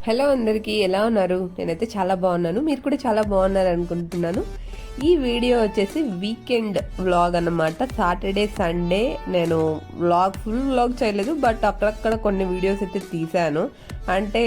Hello అందరికీ, ఎలా ఉన్నారు? నేనైతే చాలా బాగున్నాను. మీరు కూడా చాలా బాగున్నారు అనుకుంటున్నాను. ఈ వీడియో వచ్చేసి వీకెండ్ వ్లాగ్ అన్నమాట. సాటర్డే సండే నేను ఫుల్ వ్లాగ్ చేయలేదు, బట్ అక్కడక్కడ కొన్ని వీడియోస్ అయితే తీసాను. అంటే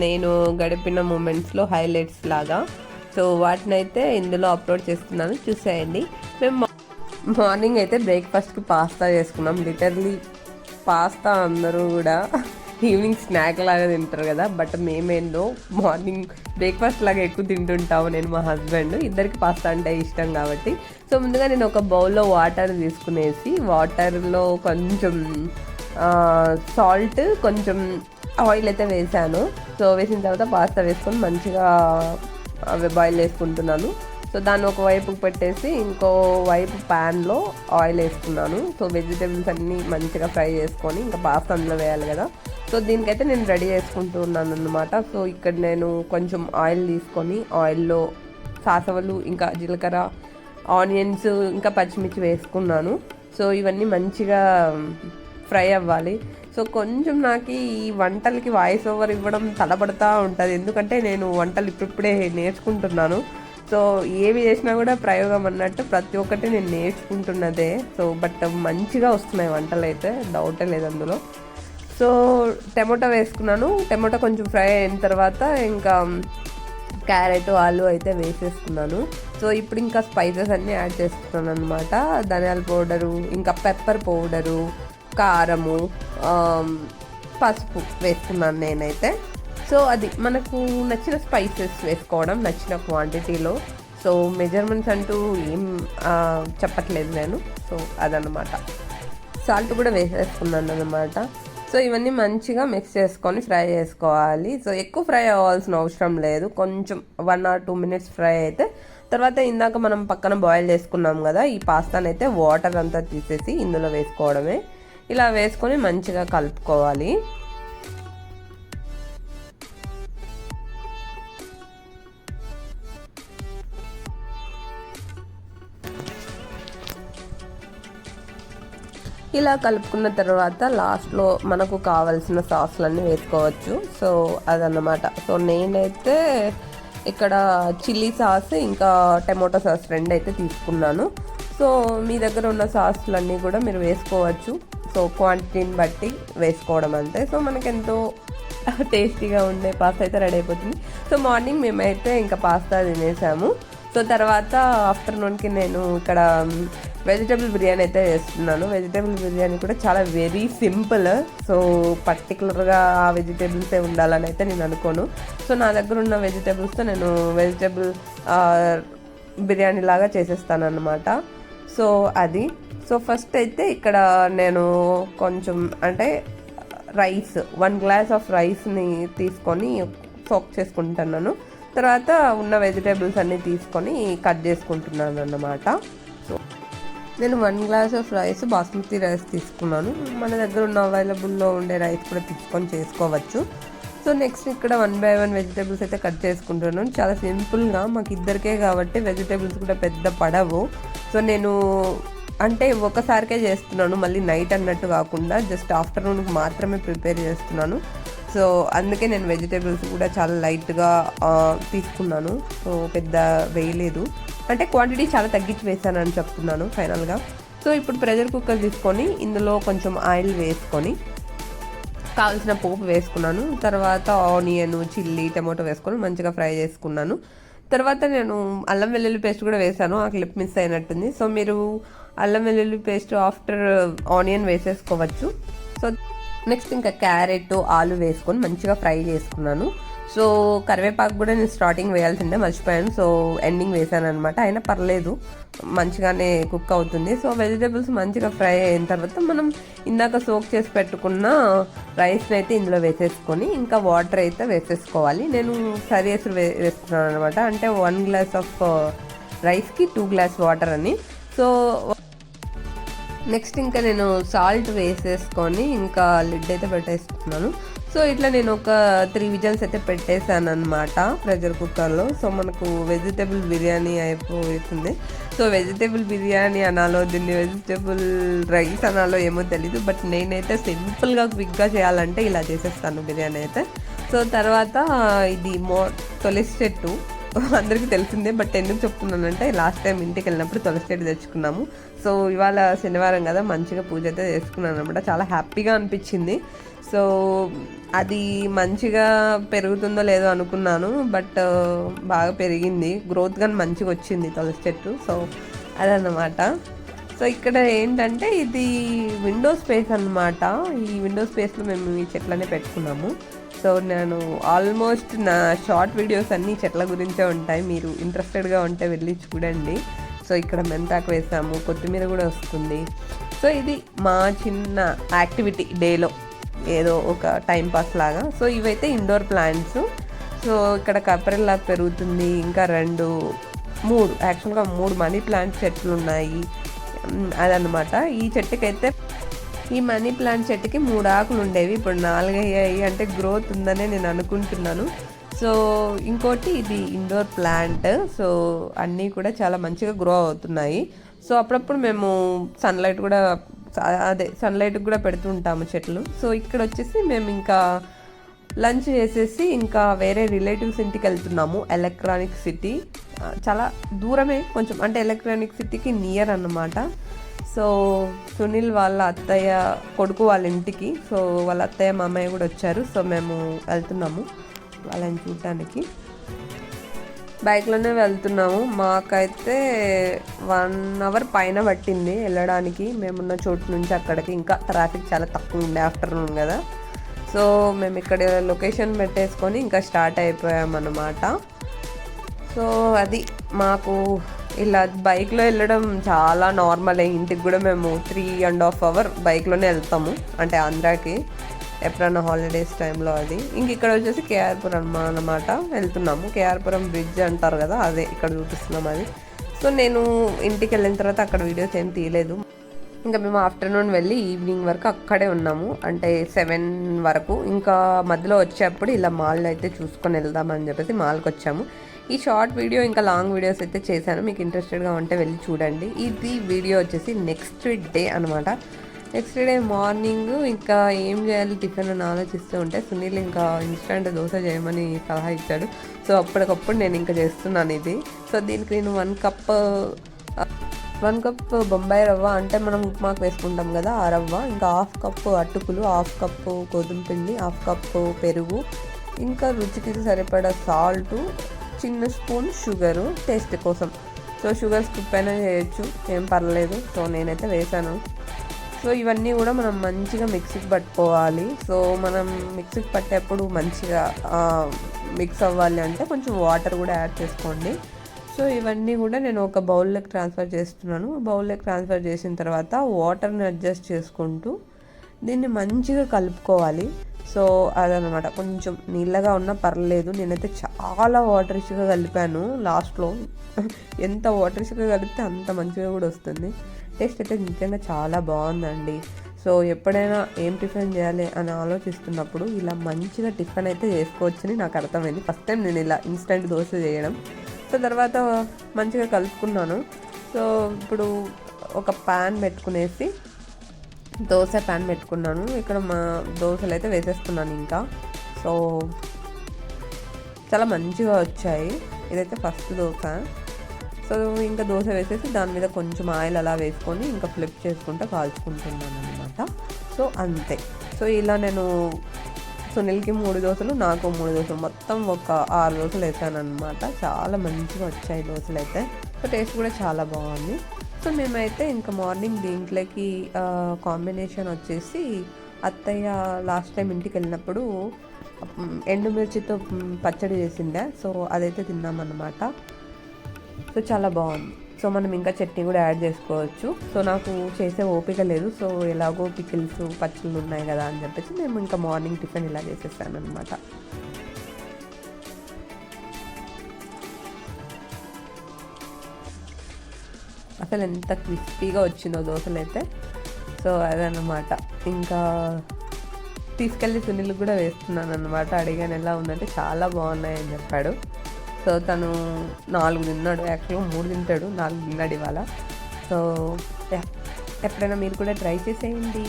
నేను గడిపిన మూమెంట్స్లో హైలైట్స్ లాగా. సో వాటిని అయితే ఇందులో అప్లోడ్ చేస్తున్నాను, చూసేయండి. మేము మార్నింగ్ అయితే బ్రేక్ఫాస్ట్కి పాస్తా చేసుకున్నాం. లిటర్లీ పాస్తా అందరూ కూడా ఈవినింగ్ స్నాక్ లాగా తింటారు కదా, బట్ మేమేందో మార్నింగ్ బ్రేక్ఫాస్ట్ లాగా ఎక్కువ తింటుంటాము. నేను మా హస్బెండ్ ఇద్దరికి పాస్తా అంటే ఇష్టం కాబట్టి. సో ముందుగా నేను ఒక బౌల్లో వాటర్ తీసుకునేసి వాటర్లో కొంచెం సాల్ట్, కొంచెం ఆయిల్ అయితే వేసాను. సో వేసిన తర్వాత పాస్తా వేసుకొని మంచిగా బాయిల్ చేసుకుంటున్నాను. సో దాన్ని ఒకవైపు పెట్టేసి ఇంకో వైపు ప్యాన్లో ఆయిల్ వేసుకున్నాను. సో వెజిటేబుల్స్ అన్నీ మంచిగా ఫ్రై చేసుకొని ఇంకా పాస్తా అందులో వేయాలి కదా. సో దీనికైతే నేను రెడీ చేసుకుంటూ ఉన్నాను అన్నమాట. సో ఇక్కడ నేను కొంచెం ఆయిల్ తీసుకొని ఆయిల్లో సాసవలు, ఇంకా జీలకర్ర, ఆనియన్స్, ఇంకా పచ్చిమిర్చి వేసుకున్నాను. సో ఇవన్నీ మంచిగా ఫ్రై అవ్వాలి. సో కొంచెం నాకు ఈ వంటలకి వాయిస్ ఓవర్ ఇవ్వడం తడబడుతూ ఉంటుంది, ఎందుకంటే నేను వంటలు ఇప్పుడిప్పుడే నేర్చుకుంటున్నాను. సో ఏవి చేసినా కూడా ప్రయోగం అన్నట్టు ప్రతి ఒక్కటి నేను నేర్చుకుంటున్నదే. సో బట్ మంచిగా వస్తున్నాయి వంటలు అయితే, డౌటే లేదు అందులో. సో టమాటో వేసుకున్నాను. టమాటో కొంచెం ఫ్రై అయిన తర్వాత ఇంకా క్యారెట్, ఆలు అయితే వేసేసుకున్నాను. సో ఇప్పుడు ఇంకా స్పైసెస్ అన్నీ యాడ్ చేసుకున్నాను అనమాట. ధనియాల పౌడరు, ఇంకా పెప్పర్ పౌడరు, కారము, పసుపు వేసుకున్నాను నేనైతే. సో అది మనకు నచ్చిన స్పైసెస్ వేసుకోవడం, నచ్చిన క్వాంటిటీలో. సో మెజర్మెంట్స్ అంటూ ఏం చెప్పట్లేదు నేను. సో అదనమాట. సాల్ట్ కూడా వేసేసుకున్నాను అనమాట. సో ఇవన్నీ మంచిగా మిక్స్ చేసుకొని ఫ్రై చేసుకోవాలి. సో ఎక్కువ ఫ్రై అవ్వాల్సిన అవసరం లేదు, కొంచెం 1 or 2 minutes ఫ్రై అయితే తర్వాత ఇందాక మనం పక్కన బాయిల్ చేసుకున్నాం కదా, ఈ పాస్తాని అయితే వాటర్ అంతా తీసేసి ఇందులో వేసుకోవడమే. ఇలా వేసుకొని మంచిగా కలుపుకోవాలి. ఇలా కలుపుకున్న తర్వాత లాస్ట్లో మనకు కావాల్సిన సాస్లన్నీ వేసుకోవచ్చు. సో అదన్నమాట. సో నేనైతే ఇక్కడ చిల్లీ సాస్, ఇంకా టమాటో సాస్ రెండు అయితే తీసుకున్నాను. సో మీ దగ్గర ఉన్న సాస్లన్నీ కూడా మీరు వేసుకోవచ్చు. సో క్వాంటిటీని బట్టి వేసుకోవడం అంతే. సో మనకి ఎంతో టేస్టీగా ఉండే పాస్తా అయితే రెడీ అయిపోతుంది. సో మార్నింగ్ మేమైతే ఇంకా పాస్తా తినేసాము. సో తర్వాత ఆఫ్టర్నూన్కి నేను ఇక్కడ వెజిటేబుల్ బిర్యానీ అయితే చేస్తున్నాను. వెజిటేబుల్ బిర్యానీ కూడా చాలా వెరీ సింపుల్. సో పర్టికులర్గా ఆ వెజిటేబుల్సే ఉండాలని అయితే నేను అనుకోను. సో నా దగ్గర ఉన్న వెజిటేబుల్స్తో నేను వెజిటేబుల్ బిర్యానీ లాగా చేసేస్తాను అన్నమాట. సో అది. సో ఫస్ట్ అయితే ఇక్కడ నేను కొంచెం అంటే రైస్, 1 glass ఆఫ్ రైస్ని తీసుకొని సోక్ చేసుకుంటున్నాను. తర్వాత ఉన్న వెజిటేబుల్స్ అన్నీ తీసుకొని కట్ చేసుకుంటున్నాను అన్నమాట. సో నేను 1 glass of rice basmati rice తీసుకున్నాను. మన దగ్గర ఉన్న అవైలబుల్లో ఉండే రైస్ కూడా తీసుకొని చేసుకోవచ్చు. సో నెక్స్ట్ ఇక్కడ 1 by 1 వెజిటేబుల్స్ అయితే కట్ చేసుకుంటున్నాను. చాలా సింపుల్గా, మాకు ఇద్దరికే కాబట్టి వెజిటేబుల్స్ కూడా పెద్ద పడవు. సో నేను అంటే ఒకసారికే చేస్తున్నాను, మళ్ళీ నైట్ అన్నట్టు కాకుండా జస్ట్ ఆఫ్టర్నూన్కి మాత్రమే ప్రిపేర్ చేస్తున్నాను. సో అందుకే నేను వెజిటేబుల్స్ కూడా చాలా లైట్గా తీసుకున్నాను. సో పెద్ద వేయలేదు, అంటే క్వాంటిటీ చాలా తగ్గించి వేసానని చెప్తున్నాను ఫైనల్గా. సో ఇప్పుడు ప్రెషర్ కుక్కర్ తీసుకొని ఇందులో కొంచెం ఆయిల్ వేసుకొని కావాల్సిన పోపు వేసుకున్నాను. తర్వాత ఆనియన్, చిల్లీ, టమాటో వేసుకొని మంచిగా ఫ్రై చేసుకున్నాను. తర్వాత నేను అల్లం వెల్లుల్లి పేస్ట్ కూడా వేసాను, ఆ క్లిప్ మిస్ అయినట్టుంది. సో మీరు అల్లం వెల్లుల్లి పేస్ట్ ఆఫ్టర్ ఆనియన్ వేసేసుకోవచ్చు. సో నెక్స్ట్ ఇంకా క్యారెట్, ఆలు వేసుకొని మంచిగా ఫ్రై చేసుకున్నాను. సో కరివేపాకు కూడా నేను స్టార్టింగ్ వేయాల్సిందే, మర్చిపోయాను. సో ఎండింగ్ వేసాను అనమాట. అయినా పర్లేదు, మంచిగానే కుక్ అవుతుంది. సో వెజిటేబుల్స్ మంచిగా ఫ్రై అయిన తర్వాత మనం ఇందాక సోక్ చేసి పెట్టుకున్న రైస్ని అయితే ఇందులో వేసేసుకొని ఇంకా వాటర్ అయితే వేసేసుకోవాలి. నేను సరియేసులు వేస్తున్నాను అనమాట, అంటే 1 glass ఆఫ్ రైస్కి 2 glass వాటర్ అని. సో నెక్స్ట్ ఇంకా నేను సాల్ట్ వేసేసుకొని ఇంకా లిడ్ అయితే పెట్టేస్తున్నాను. సో ఇట్లా నేను ఒక 3 విజిల్స్ అయితే పెట్టేశాను అనమాట ప్రెషర్ కుక్కర్లో. సో మనకు వెజిటేబుల్ బిర్యానీ అయిపోతుంది. సో వెజిటేబుల్ బిర్యానీ అనాలో, దీన్ని వెజిటేబుల్ రైస్ అనాలో ఏమో తెలీదు, బట్ నేనైతే సింపుల్గా క్విక్గా చేయాలంటే ఇలా చేసేస్తాను బిర్యానీ అయితే. సో తర్వాత ఇది తులసి చెట్టు అందరికీ తెలిసిందే, బట్ ఎందుకు చెప్తున్నానంటే లాస్ట్ టైం ఇంటికి వెళ్ళినప్పుడు తులసి చెట్టు తెచ్చుకున్నాము. సో ఇవాళ శనివారం కదా, మంచిగా పూజ అయితే చేసుకున్నాను అనమాట. చాలా హ్యాపీగా అనిపించింది. సో అది మంచిగా పెరుగుతుందో లేదో అనుకున్నాను, బట్ బాగా పెరిగింది, గ్రోత్ కానీ మంచిగా వచ్చింది తులసి చెట్టు. సో అదన్నమాట. సో ఇక్కడ ఏంటంటే ఇది విండో స్పేస్ అనమాట. ఈ విండో స్పేస్లో మేము ఈ చెట్లనే పెట్టుకున్నాము. సో నేను ఆల్మోస్ట్ నా షార్ట్ వీడియోస్ అన్నీ చెట్ల గురించే ఉంటాయి, మీరు ఇంట్రెస్టెడ్గా ఉంటే వెళ్ళి చూడండి. సో ఇక్కడ మెంతాకు వేసాము, కొత్తిమీర కూడా వస్తుంది. సో ఇది మా చిన్న యాక్టివిటీ డేలో, ఏదో ఒక టైంపాస్ లాగా. సో ఇవైతే ఇండోర్ ప్లాంట్స్. సో ఇక్కడ కపరెల్లా పెరుగుతుంది, ఇంకా 3 యాక్చువల్గా 3 మనీ ప్లాంట్ చెట్లు ఉన్నాయి. అదనమాట. ఈ చెట్టుకైతే, ఈ మనీ ప్లాంట్ చెట్టుకి 3 ఆకులు ఉండేవి, ఇప్పుడు 4 అయ్యాయి. అంటే గ్రోత్ ఉందనే నేను అనుకుంటున్నాను. సో ఇంకోటి ఇది ఇండోర్ ప్లాంట్. సో అన్నీ కూడా చాలా మంచిగా గ్రో అవుతున్నాయి. సో అప్పుడప్పుడు మేము సన్లైట్ కూడా పెడుతూ ఉంటాము చెట్లు. సో ఇక్కడ వచ్చేసి మేము ఇంకా లంచ్ చేసేసి ఇంకా వేరే రిలేటివ్స్ ఇంటికి వెళ్తున్నాము. ఎలక్ట్రానిక్ సిటీ చాలా దూరమే కొంచెం, అంటే ఎలక్ట్రానిక్ సిటీకి నియర్ అన్నమాట. సో సునీల్ వాళ్ళ అత్తయ్య కొడుకు వాళ్ళ ఇంటికి, సో వాళ్ళ అత్తయ్య మామయ్య కూడా వచ్చారు. సో మేము వెళ్తున్నాము వాళ్ళని చూడటానికి. బైక్లోనే వెళ్తున్నాము. మాకైతే 1 అవర్ పైన పట్టింది వెళ్ళడానికి, మేమున్న చోటు నుంచి అక్కడికి. ఇంకా ట్రాఫిక్ చాలా తక్కువ ఉండే, ఆఫ్టర్నూన్ కదా. సో మేము ఇక్కడ లొకేషన్ పెట్టేసుకొని ఇంకా స్టార్ట్ అయిపోయామన్నమాట. సో అది మాకు ఇలా బైక్లో వెళ్ళడం చాలా నార్మలే. ఇంటికి కూడా మేము 3.5 అవర్ బైక్లోనే వెళ్తాము, అంటే ఆంధ్రాకి ఎప్పుడన్నా హాలిడేస్ టైంలో. అది ఇంక ఇక్కడ వచ్చేసి కేఆర్పురం అన్నమాట వెళ్తున్నాము. కేఆర్పురం బ్రిడ్జ్ అంటారు కదా, అదే ఇక్కడ చూపిస్తున్నాం అది. సో నేను ఇంటికి వెళ్ళిన తర్వాత అక్కడ వీడియోస్ ఏం తీయలేదు. ఇంకా మేము ఆఫ్టర్నూన్ వెళ్ళి ఈవినింగ్ వరకు అక్కడే ఉన్నాము, అంటే 7 వరకు. ఇంకా మధ్యలో వచ్చేప్పుడు ఇలా మాల్ అయితే చూసుకొని వెళ్దామని చెప్పేసి మాల్కి వచ్చాము. ఈ షార్ట్ వీడియో ఇంకా లాంగ్ వీడియోస్ అయితే చేశాను, మీకు ఇంట్రెస్టెడ్గా ఉంటే వెళ్ళి చూడండి. ఇది వీడియో వచ్చేసి నెక్స్ట్ డే అనమాట. నెక్స్ట్ డే మార్నింగ్ ఇంకా ఏం చేయాలి టిఫిన్ అని ఆలోచిస్తూ ఉంటే సునీల్ ఇంకా ఇన్స్టంట్ దోశ చేయమని సలహా ఇచ్చాడు. సో అప్పటికప్పుడు నేను ఇంకా చేస్తున్నాను ఇది. సో దీనికి నేను 1 కప్ బొంబాయి రవ్వ, అంటే మనం ఉప్మాకు వేసుకుంటాం కదా ఆ రవ్వ, ఇంకా 1/2 కప్పు అటుకులు, 1/2 కప్పు గోధుమ పిండి, 1/2 కప్పు పెరుగు, ఇంకా రుచికి సరిపడా సాల్టు, చిన్న స్పూన్ షుగరు టేస్ట్ కోసం. సో షుగర్ స్కిప్ అయినా చేయొచ్చు, ఏం పర్లేదు. సో నేనైతే వేసాను. సో ఇవన్నీ కూడా మనం మంచిగా మిక్సీకి పట్టుకోవాలి. సో మనం మిక్సీకి పట్టేప్పుడు మంచిగా మిక్స్ అవ్వాలి అంటే కొంచెం వాటర్ కూడా యాడ్ చేసుకోండి. సో ఇవన్నీ కూడా నేను ఒక బౌల్లోకి ట్రాన్స్ఫర్ చేస్తున్నాను. బౌల్లోకి ట్రాన్స్ఫర్ చేసిన తర్వాత వాటర్ని అడ్జస్ట్ చేసుకుంటూ దీన్ని మంచిగా కలుపుకోవాలి. సో అదనమాట, కొంచెం నీళ్ళగా ఉన్నా పర్లేదు. నేనైతే చాలా వాటరిష్గా కలిపాను లాస్ట్లో. ఎంత వాటరిష్గా కలిపితే అంత మంచిగా కూడా వస్తుంది. టేస్ట్ అయితే నిజంగా చాలా బాగుందండి. సో ఎప్పుడైనా ఏం టిఫిన్ చేయాలి అని ఆలోచిస్తున్నప్పుడు ఇలా మంచిగా టిఫిన్ అయితే చేసుకోవచ్చని నాకు అర్థమైంది. ఫస్ట్ టైం నేను ఇలా ఇన్స్టెంట్ దోశ చేయడం. సో తర్వాత మంచిగా కలుపుకున్నాను. సో ఇప్పుడు ఒక ప్యాన్ పెట్టుకునేసి దోశ ప్యాన్ పెట్టుకున్నాను. ఇక్కడ మా దోశలు అయితే వేసేస్తున్నాను ఇంకా. సో చాలా మంచిగా వచ్చాయి. ఇదైతే ఫస్ట్ దోశ. సో ఇంకా దోశ వేసేసి దాని మీద కొంచెం ఆయిల్ అలా వేసుకొని ఇంకా ఫ్లిప్ చేసుకుంటూ కాల్చుకుంటున్నాను అనమాట. సో అంతే. సో ఇలా నేను సునీల్కి 3 దోశలు, నాకు 3 దోశలు, మొత్తం ఒక 6 దోశలు వేసాను అనమాట. చాలా మంచిగా వచ్చాయి దోశలు అయితే. సో టేస్ట్ కూడా చాలా బాగుంది. సో మేమైతే ఇంకా మార్నింగ్ దీంట్లోకి కాంబినేషన్ వచ్చేసి అత్తయ్య లాస్ట్ టైం ఇంటికి వెళ్ళినప్పుడు ఎండుమిర్చితో పచ్చడి చేసిండే. సో అదైతే తిన్నామన్నమాట. సో చాలా బాగుంది. సో మనం ఇంకా చట్నీ కూడా యాడ్ చేసుకోవచ్చు. సో నాకు చేసే ఓపిక లేదు. సో ఎలాగో పికిల్స్ పచ్చళ్ళు ఉన్నాయి కదా అని చెప్పేసి మేము ఇంకా మార్నింగ్ టిఫిన్ ఇలా చేసేసాను అనమాట. అసలు ఎంత క్రిస్పీగా వచ్చిందో దోశలు అయితే. సో అదనమాట. ఇంకా తీసుకెళ్ళి సునీల్ కూడా వేస్తున్నాను అనమాట. అడిగాను ఎలా ఉందంటే చాలా బాగున్నాయని చెప్పాడు. సో తను 4 తిన్నాడు, యాక్చువల్గా 3 తింటాడు, 4 తిన్నాడు ఇవాళ. సో ఎప్పుడైనా మీరు కూడా ట్రై చేసేయండి.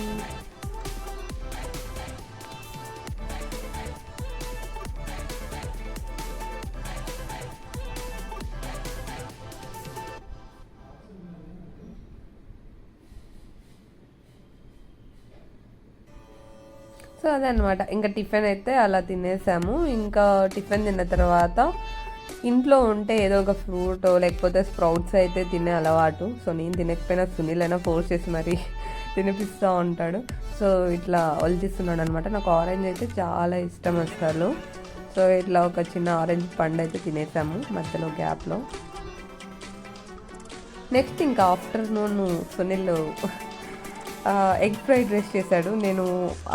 సో అదే అనమాట. ఇంకా టిఫిన్ అయితే అలా తినేసాము. ఇంకా టిఫిన్ తిన్న తర్వాత ఇంట్లో ఉంటే ఏదో ఒక ఫ్రూట్ లేకపోతే స్ప్రౌట్స్ అయితే తినే అలవాటు. సో నేను తినకపోయినా సునీల్ అయినా ఫోర్స్ చేసి మరి తినిపిస్తూ ఉంటాడు. సో ఇట్లా ఒలిచిస్తున్నాడు అనమాట. నాకు ఆరెంజ్ అయితే చాలా ఇష్టం అసలు. సో ఇట్లా ఒక చిన్న ఆరెంజ్ పండు అయితే తినేసాము మధ్యలో గ్యాప్లో. నెక్స్ట్ ఇంకా afternoon Sunil egg fried rice చేశాడు. నేను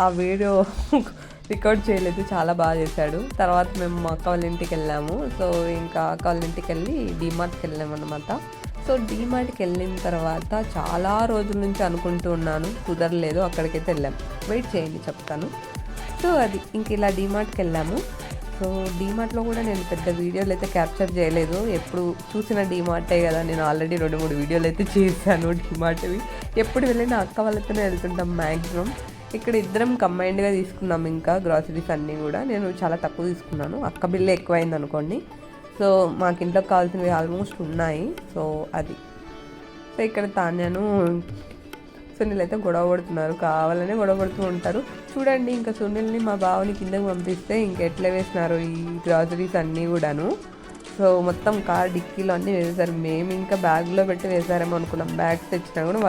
ఆ వీడియో రికార్డ్ చేయలేదు, చాలా బాగా చేశాడు. తర్వాత మేము మా అక్క వాళ్ళ ఇంటికి వెళ్ళాము. సో ఇంకా అక్క వాళ్ళ ఇంటికి వెళ్ళి డీమార్ట్కి వెళ్ళాము అనమాట. సో డీమార్ట్కి వెళ్ళిన తర్వాత చాలా రోజుల నుంచి అనుకుంటూ ఉన్నాను, కుదరలేదు. అక్కడికైతే వెళ్ళాము. వెయిట్ చేయండి చెప్తాను. సో అది ఇంక ఇలా డీమార్ట్కి వెళ్ళాము. సో డీమార్ట్లో కూడా నేను పెద్ద వీడియోలు అయితే క్యాప్చర్ చేయలేదు. ఎప్పుడు చూసిన డీమార్టే కదా, నేను ఆల్రెడీ 2-3 వీడియోలు అయితే చేశాను డీమార్ట్వి. ఎప్పుడు వెళ్ళినా అక్క వాళ్ళతోనే వెళ్తుంటాం మ్యాక్సిమం. ఇక్కడ ఇద్దరం కంబైన్డ్గా తీసుకున్నాం. ఇంకా గ్రాసరీస్ అన్నీ కూడా నేను చాలా తక్కువ తీసుకున్నాను. అక్క బిల్లు ఎక్కువైంది అనుకోండి. సో మాకు ఇంట్లోకి కావాల్సినవి ఆల్మోస్ట్ ఉన్నాయి. సో అది. సో ఇక్కడ తాన్యాను సునీల్ అయితే గొడవ పడుతున్నారు, కావాలనే గొడవ పడుతూ ఉంటారు. చూడండి ఇంకా సునీల్ని మా బావని కిందకి పంపిస్తే ఇంకెట్లా వేసినారు ఈ గ్రాసరీస్ అన్నీ కూడాను. సో మొత్తం కార్ డిక్కీలో అన్నీ వేసేసారు. మేము ఇంకా బ్యాగ్లో పెట్టి వేసారేమో అనుకున్నాం. బ్యాగ్స్ తెచ్చినా కూడా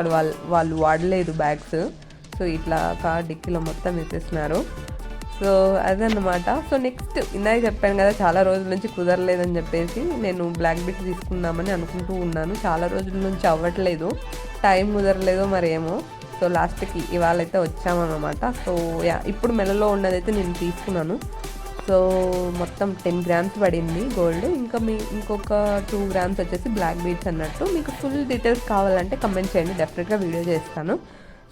వాళ్ళు వాడలేదు బ్యాగ్స్. సో ఇట్లా కార్ డిక్కీలో మొత్తం వేసేసినారు. సో అదన్నమాట. సో నెక్స్ట్ ఇందాక చెప్పాను కదా, చాలా రోజుల నుంచి కుదరలేదని చెప్పేసి నేను బ్లాక్ బీట్స్ తీసుకుందామని అనుకుంటూ ఉన్నాను. చాలా రోజుల నుంచి అవ్వట్లేదు, టైం కుదరలేదో మరేమో. సో లాస్ట్కి ఇవాళ అయితే వచ్చామన్నమాట. సో ఇప్పుడు మెలలో ఉన్నదైతే నేను తీసుకున్నాను. సో మొత్తం 10 grams పడింది గోల్డ్. ఇంకా ఇంకొక 2 grams వచ్చేసి బ్లాక్ బీట్స్ అన్నట్టు. మీకు ఫుల్ డీటెయిల్స్ కావాలంటే కమెంట్ చేయండి, డెఫినెట్గా వీడియో చేస్తాను.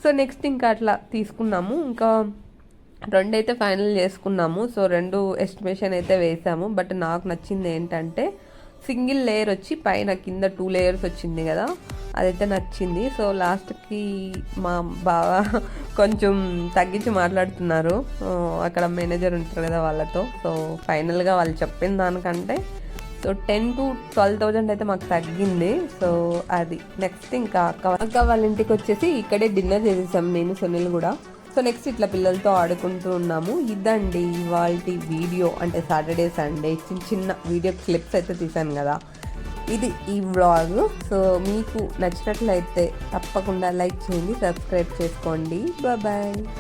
సో నెక్స్ట్ ఇంకా అట్లా తీసుకున్నాము. ఇంకా 2 అయితే ఫైనల్ చేసుకున్నాము. సో 2 ఎస్టిమేషన్ అయితే వేసాము. బట్ నాకు నచ్చింది ఏంటంటే సింగిల్ లేయర్ వచ్చి పైన కింద 2 layers వచ్చింది కదా, అదైతే నచ్చింది. సో లాస్ట్కి మా బావ కొంచెం తగ్గించి మాట్లాడుతున్నారు అక్కడ మేనేజర్ ఉంటారు కదా వాళ్ళతో. సో ఫైనల్గా వాళ్ళు చెప్పిన దానికంటే సో 10,000 to 12,000 అయితే మాకు తగ్గింది. సో అది. నెక్స్ట్ ఇంకా అక్క వాళ్ళ ఇంటికి వచ్చేసి ఇక్కడే డిన్నర్ చేసేసాం నేను సునీల్ కూడా. సో నెక్స్ట్ ఇట్లా పిల్లలతో ఆడుకుంటూ ఉన్నాము. ఇదండి ఇవాళ వీడియో. అంటే సాటర్డే సండే చిన్న వీడియో క్లిప్స్ అయితే తీసాను కదా, ఇది ఈ వ్లాగ్. సో మీకు నచ్చినట్లయితే తప్పకుండా లైక్ చేయండి, సబ్స్క్రైబ్ చేసుకోండి. బాయ్.